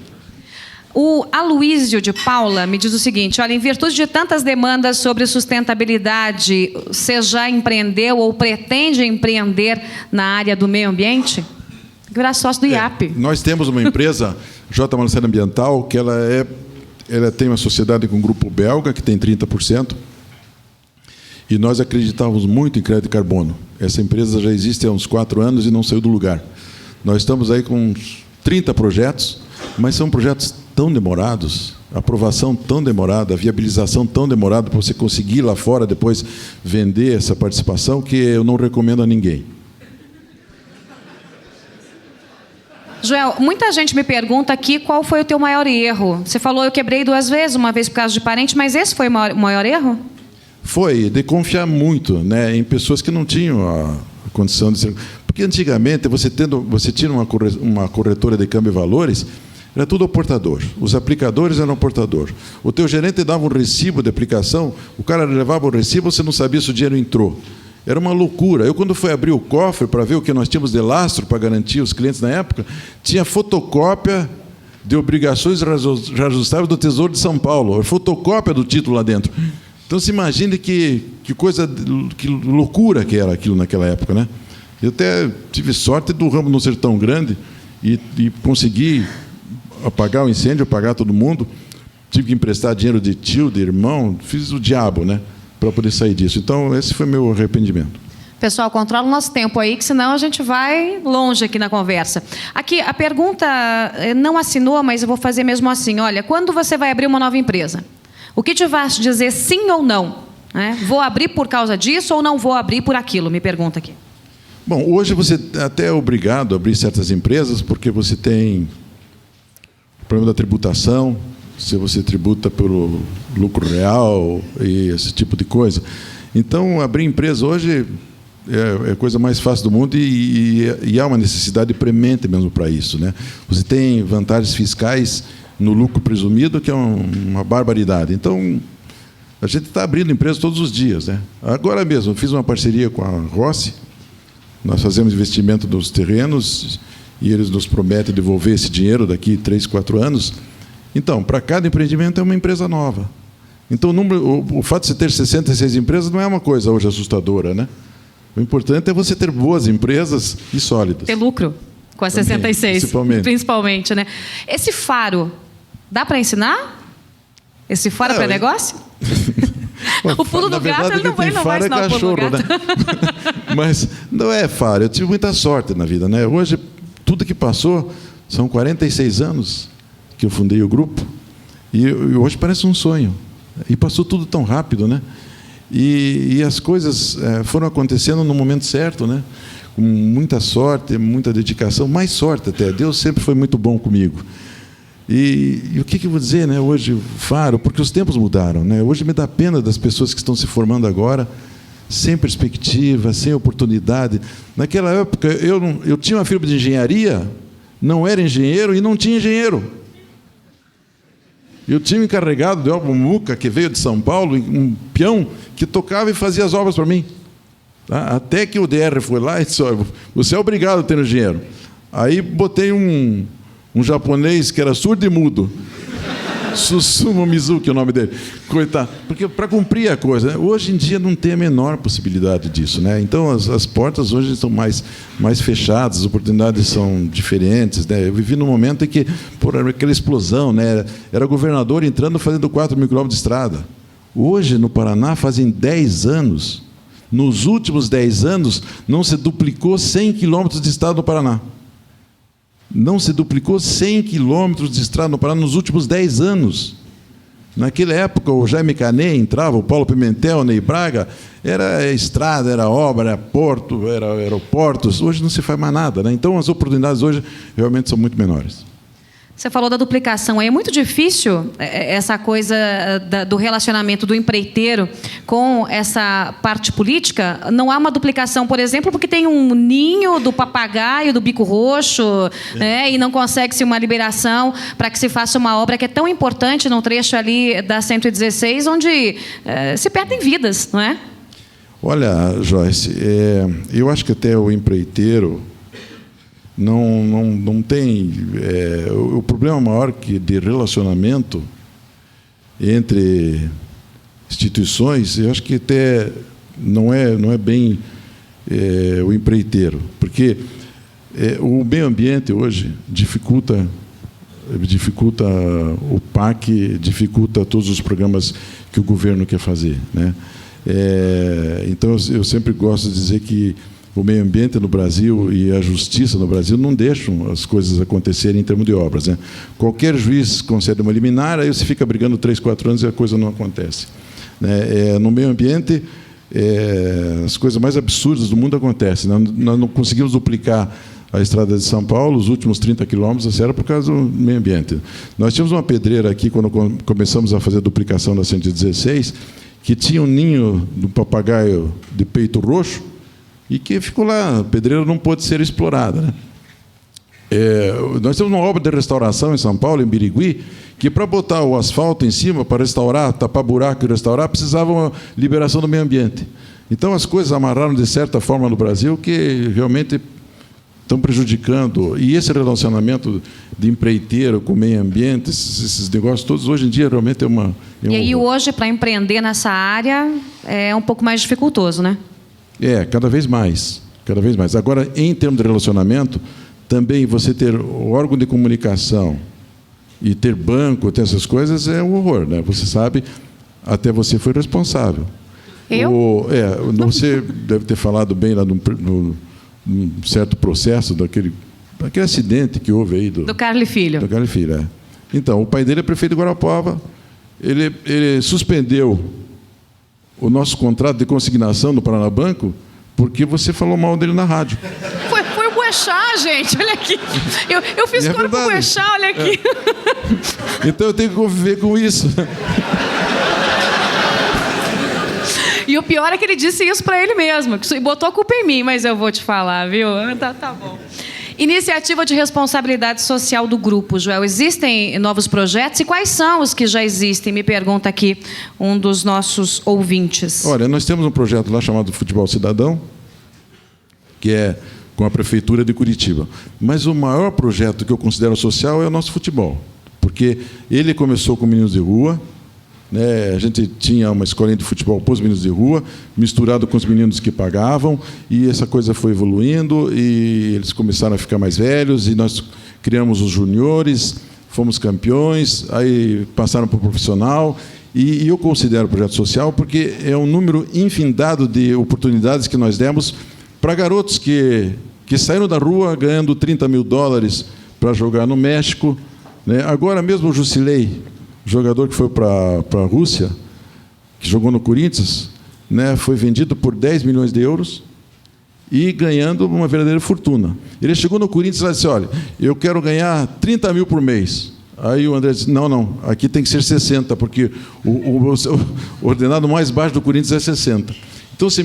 O Aloísio de Paula me diz o seguinte: olha, em virtude de tantas demandas sobre sustentabilidade, você já empreendeu ou pretende empreender na área do meio ambiente? Virar sócio do IAP. Nós temos uma empresa, J. Marcelo Ambiental, que ela tem uma sociedade com um grupo belga, que tem 30%, e nós acreditávamos muito em crédito de carbono. Essa empresa já existe há uns 4 anos e não saiu do lugar. Nós estamos aí com uns 30 projetos, mas são projetos tão demorados, a aprovação tão demorada, a viabilização tão demorada para você conseguir lá fora depois vender essa participação, que eu não recomendo a ninguém. Joel, muita gente me pergunta aqui qual foi o teu maior erro. Você falou, eu quebrei 2 vezes, uma vez por causa de parente, mas esse foi o maior erro? Foi de confiar muito, né, em pessoas que não tinham a condição de ser... Porque antigamente você tinha uma corretora de câmbio e valores, era tudo ao portador. Os aplicadores eram ao portador. O teu gerente dava um recibo de aplicação, o cara levava o recibo, você não sabia se o dinheiro entrou. Era uma loucura. Eu, quando fui abrir o cofre para ver o que nós tínhamos de lastro para garantir os clientes na época, tinha fotocópia de obrigações reajustáveis do Tesouro de São Paulo, fotocópia do título lá dentro. Então, se imagine que loucura que era aquilo naquela época, né? Eu até tive sorte do ramo não ser tão grande e consegui apagar o incêndio, apagar todo mundo. Tive que emprestar dinheiro de tio, de irmão, fiz o diabo, né, para poder sair disso. Então, esse foi meu arrependimento. Pessoal, controla o nosso tempo aí, que senão a gente vai longe aqui na conversa. Aqui, a pergunta não assinou, mas eu vou fazer mesmo assim. Olha, quando você vai abrir uma nova empresa, o que te vai dizer sim ou não? Né? Vou abrir por causa disso ou não vou abrir por aquilo? Me pergunta aqui. Bom, hoje você até é obrigado a abrir certas empresas porque você tem o problema da tributação, se você tributa pelo lucro real e esse tipo de coisa. Então, abrir empresa hoje é a coisa mais fácil do mundo e há uma necessidade premente mesmo para isso, né? Você tem vantagens fiscais no lucro presumido, que é uma barbaridade. Então, a gente está abrindo empresa todos os dias, né? Agora mesmo, eu fiz uma parceria com a Rossi, nós fazemos investimento nos terrenos e eles nos prometem devolver esse dinheiro daqui 3, 4 anos. Então, para cada empreendimento é uma empresa nova. Então, o fato de você ter 66 empresas não é uma coisa hoje assustadora, né? O importante é você ter boas empresas e sólidas. Ter lucro com as 66, principalmente, né? Esse faro, dá para ensinar? Esse faro para negócio? O pulo do gato, ele não vai ensinar o pulo do gato. Né? Mas não é faro. Eu tive muita sorte na vida, né? Hoje, tudo que passou, são 46 anos que eu fundei o grupo, e hoje parece um sonho. E passou tudo tão rápido, né? E as coisas foram acontecendo no momento certo, né? Com muita sorte, muita dedicação, mais sorte até. Deus sempre foi muito bom comigo. E o que eu vou dizer, né? Hoje, faro, porque os tempos mudaram, né? Hoje me dá pena das pessoas que estão se formando agora, sem perspectiva, sem oportunidade. Naquela época, eu tinha uma firma de engenharia, não era engenheiro e não tinha engenheiro. Eu tinha um encarregado de obra Muca, que veio de São Paulo, um peão, que tocava e fazia as obras para mim. Tá? Até que o DR foi lá e disse, você é obrigado a ter engenheiro. Aí botei um japonês que era surdo e mudo. Susumu Mizuki é o nome dele. Coitado. Porque para cumprir a coisa, né? Hoje em dia não tem a menor possibilidade disso, né? Então as portas hoje estão mais fechadas, as oportunidades são diferentes, né? Eu vivi num momento em que, por aquela explosão, né? Era governador entrando fazendo 4 mil quilômetros de estrada. Hoje, no Paraná, fazem 10 anos. Nos últimos 10 anos, não se duplicou 100 quilômetros de estrada no Paraná. Não se duplicou 100 quilômetros de estrada no Paraná nos últimos 10 anos. Naquela época, o Jaime Canet entrava, o Paulo Pimentel, o Ney Braga, era estrada, era obra, era porto, era aeroportos. Hoje não se faz mais nada, né? Então, as oportunidades hoje realmente são muito menores. Você falou da duplicação. É muito difícil essa coisa do relacionamento do empreiteiro com essa parte política? Não há uma duplicação, por exemplo, porque tem um ninho do papagaio, do bico roxo, e não consegue-se uma liberação para que se faça uma obra que é tão importante num trecho ali da 116, onde se perdem vidas, não é? Olha, Joyce, eu acho que até o empreiteiro não tem... o problema maior de relacionamento entre instituições, eu acho que até não é bem o empreiteiro, porque o meio ambiente hoje dificulta o PAC, dificulta todos os programas que o governo quer fazer, né? Então, eu sempre gosto de dizer que o meio ambiente no Brasil e a justiça no Brasil não deixam as coisas acontecerem em termos de obras, né? Qualquer juiz concede uma liminar, aí você fica brigando 3, 4 anos e a coisa não acontece, né? No meio ambiente, as coisas mais absurdas do mundo acontecem. Nós não conseguimos duplicar a estrada de São Paulo, os últimos 30 quilômetros, era por causa do meio ambiente. Nós tínhamos uma pedreira aqui, quando começamos a fazer a duplicação da 116, que tinha um ninho do papagaio de peito roxo, e que ficou lá, a pedreira não pôde ser explorada, né? Nós temos uma obra de restauração em São Paulo, em Birigui, que para botar o asfalto em cima, para restaurar, tapar buraco e restaurar, precisava uma liberação do meio ambiente. Então, as coisas amarraram de certa forma no Brasil que realmente estão prejudicando. E esse relacionamento de empreiteiro com o meio ambiente, esses negócios todos, hoje em dia, realmente é uma... E aí, hoje, para empreender nessa área, é um pouco mais dificultoso, né? Cada vez mais. Cada vez mais. Agora, em termos de relacionamento, também você ter órgão de comunicação e ter banco, ter essas coisas, é um horror, né? Você sabe, até você foi responsável. Eu? Você deve ter falado bem lá num certo processo daquele acidente que houve aí. Do Carli Filho. Do Carli Filho, Então, o pai dele é prefeito de Guarapuava. Ele suspendeu o nosso contrato de consignação no Paranabanco porque você falou mal dele na rádio. Foi o Boechat, gente, olha aqui. Eu fiz coro com o Boechat, olha aqui. Então eu tenho que conviver com isso. E o pior é que ele disse isso para ele mesmo, e botou a culpa em mim, mas eu vou te falar, viu? Tá bom. Iniciativa de responsabilidade social do grupo, Joel. Existem novos projetos? E quais são os que já existem? Me pergunta aqui um dos nossos ouvintes. Olha, nós temos um projeto lá chamado Futebol Cidadão, que é com a Prefeitura de Curitiba. Mas o maior projeto que eu considero social é o nosso futebol, porque ele começou com meninos de rua, né? A gente tinha uma escolinha de futebol para os meninos de rua, misturado com os meninos que pagavam, e essa coisa foi evoluindo, e eles começaram a ficar mais velhos, e nós criamos os juniores, fomos campeões, aí passaram para o profissional, e eu considero projeto social porque é um número infindado de oportunidades que nós demos para garotos que saíram da rua ganhando $30 mil para jogar no México, né? Agora mesmo o Jusilei, jogador que foi para a Rússia, que jogou no Corinthians, né, foi vendido por 10 milhões de euros e ganhando uma verdadeira fortuna. Ele chegou no Corinthians e disse, olha, eu quero ganhar 30 mil por mês. Aí o André disse, não, aqui tem que ser 60, porque o ordenado mais baixo do Corinthians é 60. Então, você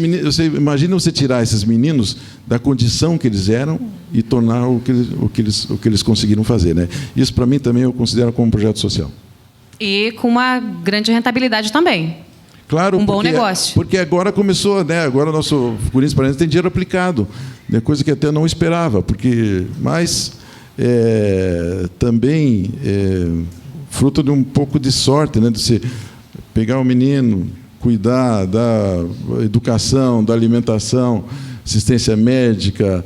imagina você tirar esses meninos da condição que eles eram e tornar o que eles conseguiram fazer, né? Isso, para mim, também eu considero como um projeto social. E com uma grande rentabilidade também. Claro, bom negócio. Porque agora começou, né? Agora o nosso Corinthians Paranense tem dinheiro aplicado, né? Coisa que até não esperava, mas também fruto de um pouco de sorte, né? De você pegar o menino, cuidar da educação, da alimentação, assistência médica,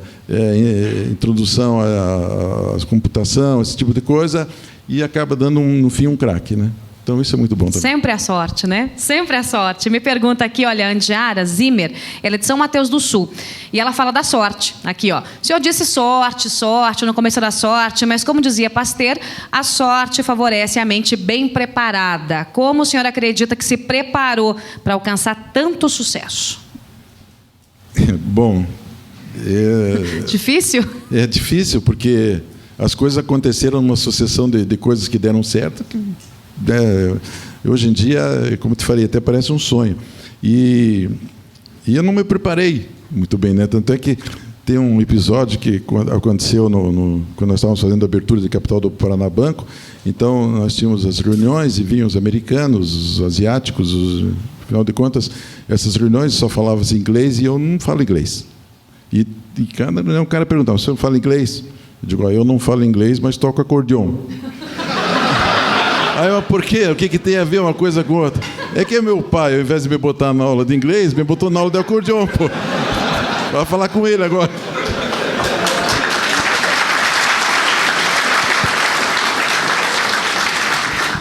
introdução à computação, esse tipo de coisa, e acaba dando, no fim, um craque, né? Então, isso é muito bom também. Sempre a sorte, né? Sempre a sorte. Me pergunta aqui, olha, a Andiara Zimmer, ela é de São Mateus do Sul, e ela fala da sorte. Aqui, ó. O senhor disse sorte, no começo da sorte, mas como dizia Pasteur, a sorte favorece a mente bem preparada. Como o senhor acredita que se preparou para alcançar tanto sucesso? Bom... Difícil? É difícil, porque as coisas aconteceram numa sucessão de coisas que deram certo, que, hoje em dia, como te falei, até parece um sonho. E eu não me preparei muito bem, né? Tanto é que tem um episódio que aconteceu quando nós estávamos fazendo a abertura de capital do Paraná Banco. Então, nós tínhamos as reuniões e vinham os americanos, os asiáticos, afinal de contas, essas reuniões só falavam-se inglês e eu não falo inglês. E cada reunião o cara perguntava, você fala inglês? Eu digo, eu não falo inglês, mas toco acordeon. Aí eu, por quê? O que tem a ver uma coisa com outra? É que meu pai, ao invés de me botar na aula de inglês, me botou na aula de acordeon, pô. Vai falar com ele agora.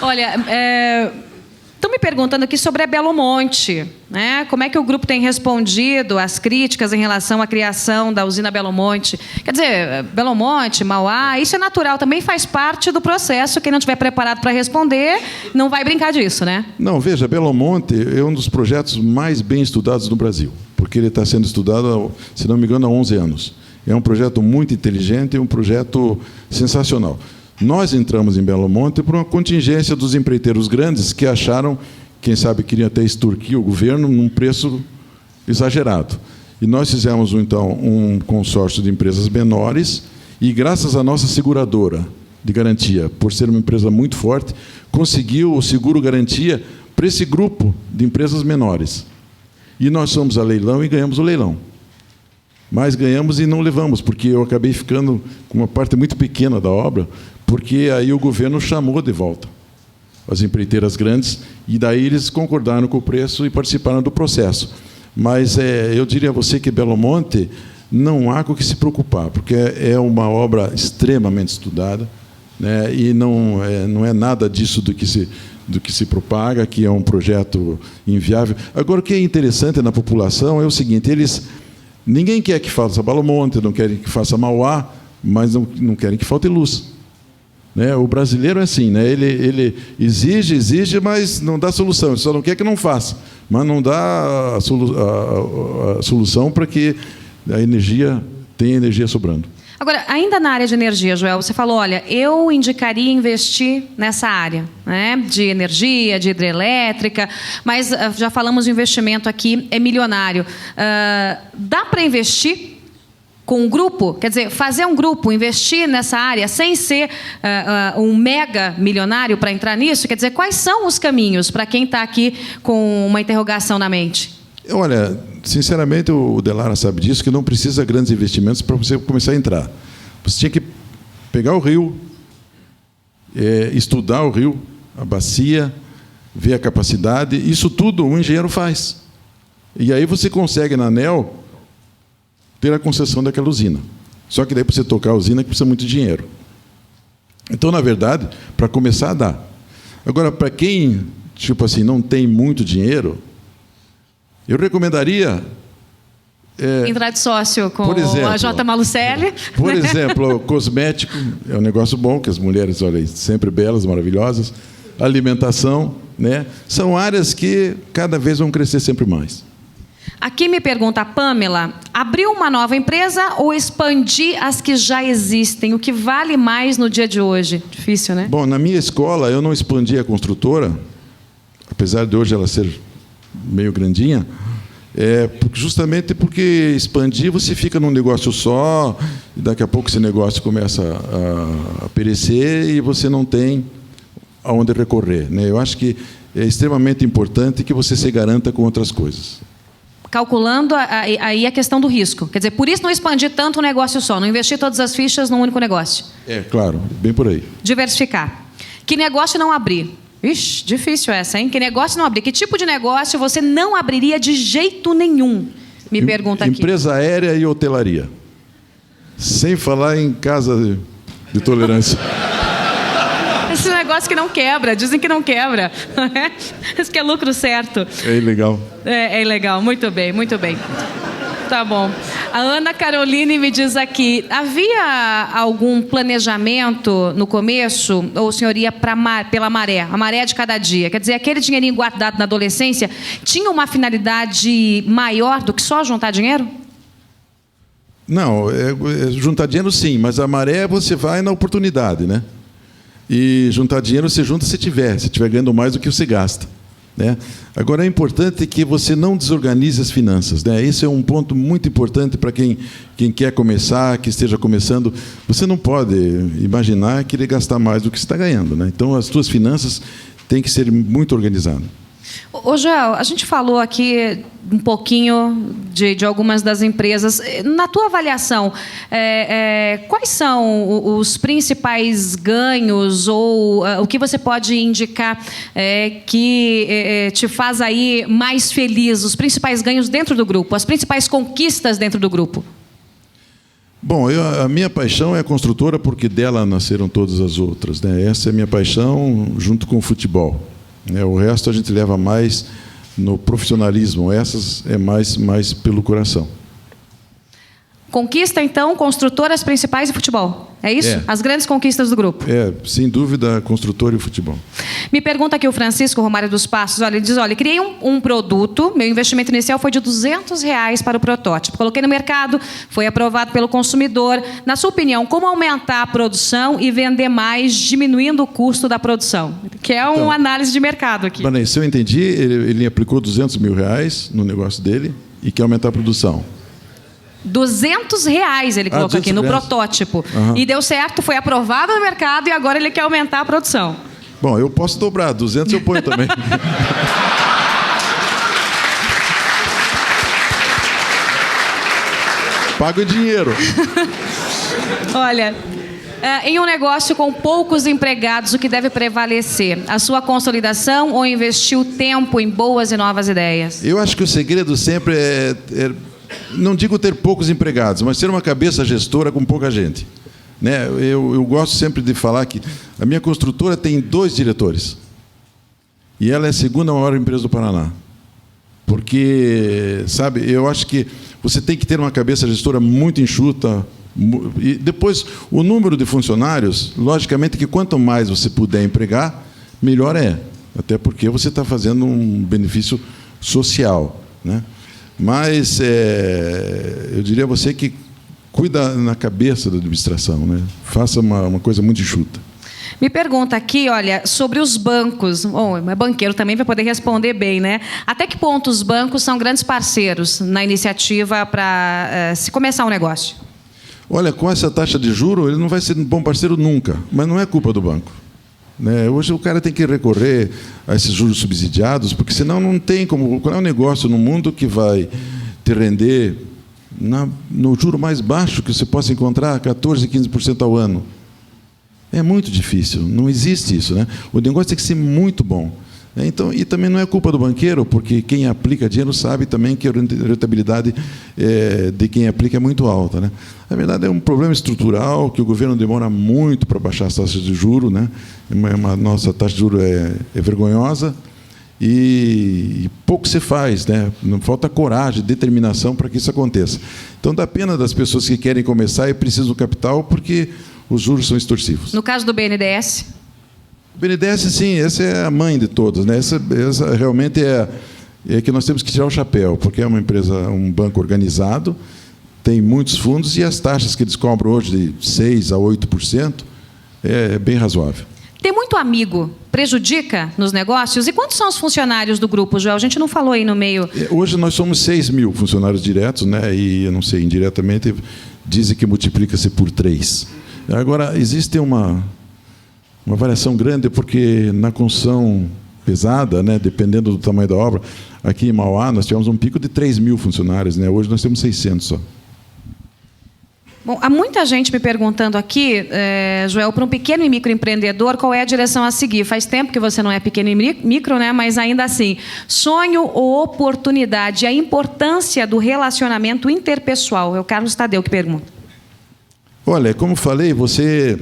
Olha, estão me perguntando aqui sobre a Belo Monte, né? Como é que o grupo tem respondido às críticas em relação à criação da usina Belo Monte? Quer dizer, Belo Monte, Mauá, isso é natural, também faz parte do processo. Quem não estiver preparado para responder, não vai brincar disso, né? Não, veja, Belo Monte é um dos projetos mais bem estudados no Brasil, porque ele está sendo estudado, se não me engano, há 11 anos. É um projeto muito inteligente e um projeto sensacional. Nós entramos em Belo Monte por uma contingência dos empreiteiros grandes que acharam, quem sabe queriam até extorquir o governo num preço exagerado. E nós fizemos, então, um consórcio de empresas menores e, graças à nossa seguradora de garantia, por ser uma empresa muito forte, conseguiu o seguro garantia para esse grupo de empresas menores. E nós fomos a leilão e ganhamos o leilão. Mas ganhamos e não levamos, porque eu acabei ficando com uma parte muito pequena da obra, porque aí o governo chamou de volta as empreiteiras grandes, e daí eles concordaram com o preço e participaram do processo. Mas eu diria a você que Belo Monte não há com o que se preocupar, porque é uma obra extremamente estudada, né, e não é nada disso do que se propaga, que é um projeto inviável. Agora, o que é interessante na população é o seguinte, ninguém quer que faça Belo Monte, não querem que faça Mauá, mas não querem que falte luz. Né? O brasileiro é assim, né? Ele exige, mas não dá solução. Ele só não quer que não faça, mas não dá a solução para que a energia tenha energia sobrando. Agora, ainda na área de energia, Joel, você falou, olha, eu indicaria investir nessa área, né, de energia, de hidrelétrica, mas já falamos de investimento aqui, é milionário. Dá para investir com um grupo? Quer dizer, fazer um grupo, investir nessa área, sem ser um mega milionário para entrar nisso? Quer dizer, quais são os caminhos para quem está aqui com uma interrogação na mente? Olha, sinceramente, o Delara sabe disso, que não precisa de grandes investimentos para você começar a entrar. Você tinha que pegar o rio, estudar o rio, a bacia, ver a capacidade. Isso tudo o engenheiro faz. E aí você consegue, na ANEEL, ter a concessão daquela usina. Só que daí, para você tocar a usina, precisa muito dinheiro. Então, na verdade, para começar, dá. Agora, para quem, tipo assim, não tem muito dinheiro, eu recomendaria entrar de sócio com exemplo, a J. Malucelli. Por exemplo, cosmético é um negócio bom, que as mulheres, olha, sempre belas, maravilhosas. Alimentação, né? São áreas que cada vez vão crescer sempre mais. Aqui me pergunta a Pamela, abrir uma nova empresa ou expandir as que já existem? O que vale mais no dia de hoje? Difícil, né? Bom, na minha escola, eu não expandi a construtora, apesar de hoje ela ser meio grandinha, justamente porque expandir, você fica num negócio só, e daqui a pouco esse negócio começa a perecer e você não tem aonde recorrer, né? Eu acho que é extremamente importante que você se garanta com outras coisas. Calculando aí a questão do risco. Quer dizer, por isso não expandir tanto o negócio só, não investir todas as fichas num único negócio. Claro, bem por aí. Diversificar. Que negócio não abrir? Ixi, difícil essa, hein? Que negócio não abrir? Que tipo de negócio você não abriria de jeito nenhum? Me pergunta aqui. Empresa aérea e hotelaria. Sem falar em casa de tolerância. Esse negócio que não quebra, dizem que não quebra. Isso que é lucro certo. É ilegal. É ilegal, muito bem, muito bem. Tá bom. A Ana Caroline me diz aqui, havia algum planejamento no começo, ou o senhor ia pela maré, a maré de cada dia? Quer dizer, aquele dinheirinho guardado na adolescência tinha uma finalidade maior do que só juntar dinheiro? Não, juntar dinheiro sim, mas a maré você vai na oportunidade, né? E juntar dinheiro você junta se tiver ganhando mais do que você gasta, né? Agora é importante que você não desorganize as finanças, né? Esse é um ponto muito importante para quem quer começar, que esteja começando. Você não pode imaginar querer gastar mais do que você está ganhando, né? Então as suas finanças têm que ser muito organizadas. Ô, Joel, a gente falou aqui um pouquinho de algumas das empresas. Na tua avaliação, quais são os principais ganhos ou o que você pode indicar que te faz aí mais feliz, os principais ganhos dentro do grupo, as principais conquistas dentro do grupo? Bom, a minha paixão é a construtora porque dela nasceram todas as outras, né? Essa é a minha paixão junto com o futebol. O resto a gente leva mais no profissionalismo, essas é mais pelo coração. Conquista, então, construtoras principais e futebol. É isso? As grandes conquistas do grupo. Sem dúvida, a construtora e o futebol. Me pergunta aqui o Francisco Romário dos Passos. Olha, ele diz, criei um produto, meu investimento inicial foi de R$200 para o protótipo. Coloquei no mercado, foi aprovado pelo consumidor. Na sua opinião, como aumentar a produção e vender mais, diminuindo o custo da produção? Que é uma análise de mercado aqui. Se eu entendi, ele aplicou R$200 mil no negócio dele e quer aumentar a produção. R$200 ele colocou aqui no protótipo. Uhum. E deu certo, foi aprovado no mercado e agora ele quer aumentar a produção. Bom, eu posso dobrar, 200 eu ponho também. Pago em dinheiro. Olha, em um negócio com poucos empregados, o que deve prevalecer? A sua consolidação ou investir o tempo em boas e novas ideias? Eu acho que o segredo sempre não digo ter poucos empregados, mas ter uma cabeça gestora com pouca gente, né? Eu gosto sempre de falar que a minha construtora tem 2 diretores e ela é a segunda maior empresa do Paraná, porque, sabe, eu acho que você tem que ter uma cabeça gestora muito enxuta e depois o número de funcionários, logicamente que quanto mais você puder empregar, melhor é, até porque você está fazendo um benefício social, né? Mas eu diria a você que cuida na cabeça da administração, né? Faça uma coisa muito enxuta. Me pergunta aqui, olha, sobre os bancos. Bom, é banqueiro também vai poder responder bem, né? Até que ponto os bancos são grandes parceiros na iniciativa para se começar um negócio? Olha, com essa taxa de juros, ele não vai ser um bom parceiro nunca, mas não é culpa do banco. Hoje o cara tem que recorrer a esses juros subsidiados, porque senão não tem como. Qual é o negócio no mundo que vai te render no juro mais baixo que você possa encontrar, 14%, 15% ao ano? É muito difícil, não existe isso, né? O negócio tem que ser muito bom. Então, e também não é culpa do banqueiro, porque quem aplica dinheiro sabe também que a rentabilidade de quem aplica é muito alta, né? Na verdade, é um problema estrutural que o governo demora muito para baixar as taxas de juros, né? Nossa taxa de juros é vergonhosa e pouco se faz, né? Não falta coragem, determinação para que isso aconteça. Então, dá pena das pessoas que querem começar e precisam do capital porque os juros são extorsivos. No caso do BNDES? O BNDES, sim, essa é a mãe de todas, né? Essa realmente é que nós temos que tirar o chapéu, porque é uma empresa, um banco organizado, tem muitos fundos e as taxas que eles cobram hoje de 6% a 8% é bem razoável. Ter muito amigo prejudica nos negócios? E quantos são os funcionários do grupo, Joel? A gente não falou aí no meio. Hoje nós somos 6 mil funcionários diretos, né? E eu não sei, indiretamente, dizem que multiplica-se por 3. Agora, existe uma variação grande, porque na construção pesada, né, dependendo do tamanho da obra, aqui em Mauá nós tivemos um pico de 3 mil funcionários, né? Hoje nós temos 600 só. Bom, há muita gente me perguntando aqui, Joel, para um pequeno e microempreendedor, qual é a direção a seguir? Faz tempo que você não é pequeno e micro, né? Mas ainda assim, sonho ou oportunidade, a importância do relacionamento interpessoal. É o Carlos Tadeu que pergunta. Olha, como falei, você,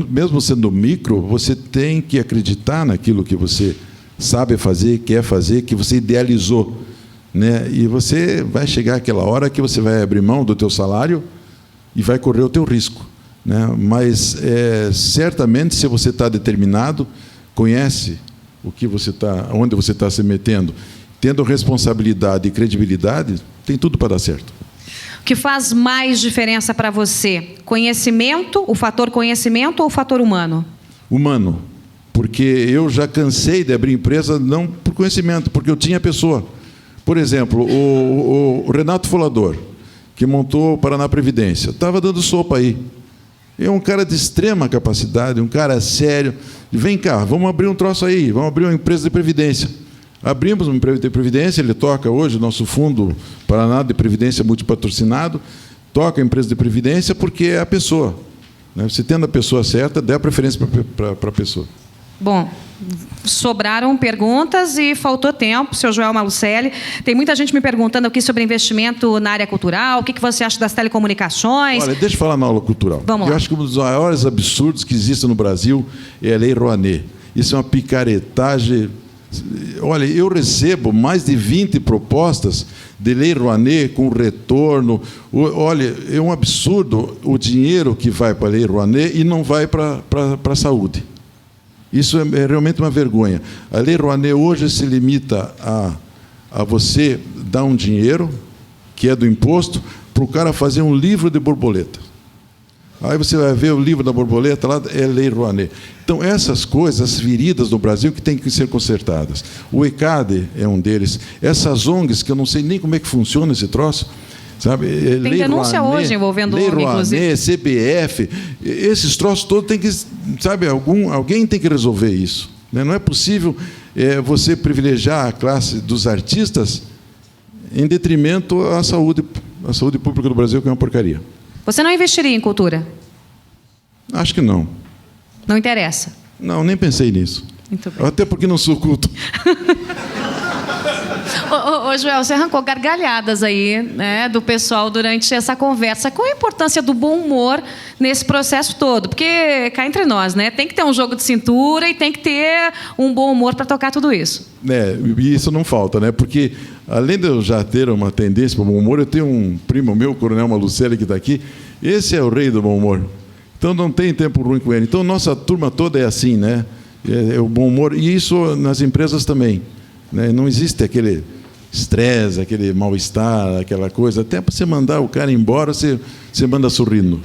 mesmo sendo micro, você tem que acreditar naquilo que você sabe fazer, quer fazer, que você idealizou, né? E você vai chegar àquela hora que você vai abrir mão do teu salário e vai correr o teu risco, né? Mas certamente, se você está determinado, conhece o que você está, onde você está se metendo, tendo responsabilidade e credibilidade, tem tudo para dar certo. O que faz mais diferença para você? Conhecimento, o fator conhecimento ou o fator humano? Humano. Porque eu já cansei de abrir empresa não por conhecimento, porque eu tinha pessoa. Por exemplo, o Renato Folador, que montou o Paraná Previdência, estava dando sopa aí. É um cara de extrema capacidade, um cara sério. Vem cá, vamos abrir um troço aí, vamos abrir uma empresa de previdência. Abrimos uma empresa de previdência, ele toca hoje, nosso fundo Paraná de Previdência Multipatrocinado, toca a empresa de previdência porque é a pessoa. Né? Você tendo a pessoa certa, dê a preferência para a pessoa. Bom, sobraram perguntas e faltou tempo, seu Joel Malucelli. Tem muita gente me perguntando aqui sobre investimento na área cultural, o que você acha das telecomunicações? Olha, deixa eu falar na aula cultural. Vamos lá. Eu acho que um dos maiores absurdos que existe no Brasil é a Lei Rouanet. Isso é uma picaretagem. Olha, eu recebo mais de 20 propostas de Lei Rouanet com retorno. Olha, é um absurdo o dinheiro que vai para a Lei Rouanet e não vai para a saúde. Isso é realmente uma vergonha. A Lei Rouanet hoje se limita a você dar um dinheiro, que é do imposto, para o cara fazer um livro de borboleta. Aí você vai ver o livro da borboleta, lá é Lei Rouanet. Então, essas coisas, as feridas no Brasil, que têm que ser consertadas. O ECAD é um deles. Essas ONGs, que eu não sei nem como é que funciona esse troço, sabe? Tem Lei denúncia Rouanet, hoje envolvendo Lei ONG, inclusive. Rouanet, CBF, esses troços todos tem que, sabe, alguém tem que resolver isso. Né? Não é possível você privilegiar a classe dos artistas em detrimento à saúde pública do Brasil, que é uma porcaria. Você não investiria em cultura? Acho que não. Não interessa? Não, nem pensei nisso. Muito bem. Até porque não sou culto. Ô, Joel, você arrancou gargalhadas aí, né, do pessoal durante essa conversa. Qual a importância do bom humor nesse processo todo? Porque, cá entre nós, né, tem que ter um jogo de cintura e tem que ter um bom humor para tocar tudo isso. E isso não falta, né? Porque, além de eu já ter uma tendência para o bom humor, eu tenho um primo meu, o Coronel Malucelli, que está aqui. Esse é o rei do bom humor. Então, não tem tempo ruim com ele. Então, nossa turma toda é assim, né? É o bom humor. E isso nas empresas também. Né? Não existe aquele estresse, aquele mal-estar, aquela coisa. Até para você mandar o cara embora, você manda sorrindo.